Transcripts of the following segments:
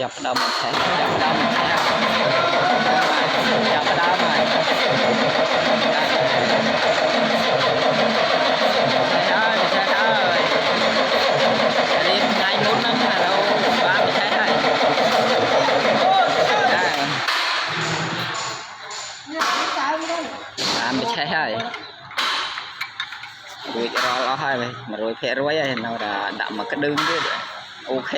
Siap đâm một thế, siap đâm một thế, siap đâm này, xe ơi, đi ngay muốn lắm là đâu, ba mươi xe này, ba mươi xe này, rồi lo hai vậy, mà rồi phe rối này, nó đã mà cái đường chứ, ok.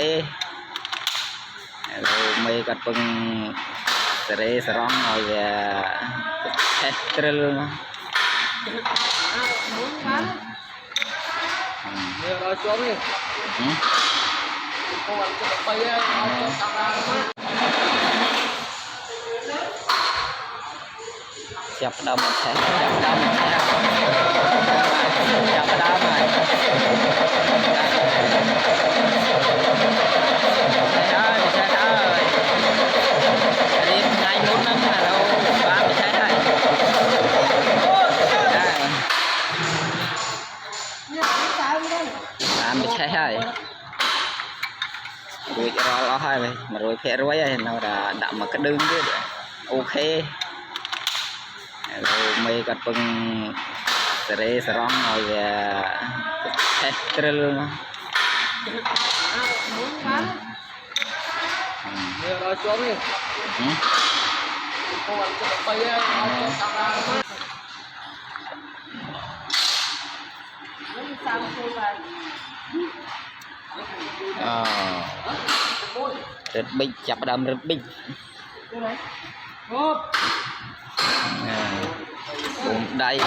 Rồi mấy cái bưng sere serong rồi hết trơn luôn. Rồi xuống đi. Siap đâm một thế, siap đâm một thế, siap đâm này. Xe ơi, đi ngay muốn lắm là đâu, ba mươi xe này. Ba mươi xe này. Rồi lo hai vậy, mà rồi phe rối này, nó đã mà cái đường chứ, ok. Rồi mấy cái bưng sere serong rồi hết trơn luôn. Rồi xuống đi. Rất big, chập đâm rất big. Đây,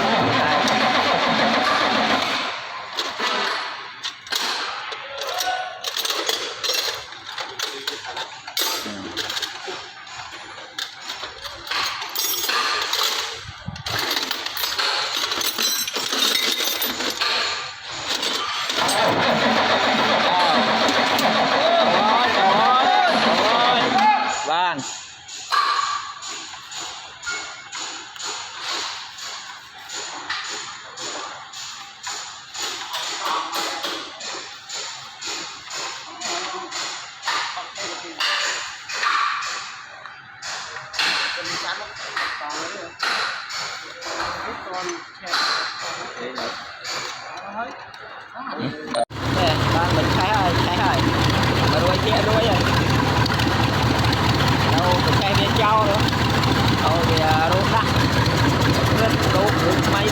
vâng. Ba mình thấy rồi, mà đuôi kia đuôi rồi, đâu mình cây bên châu nữa, đâu thì rốt đắt, rất rốt, may.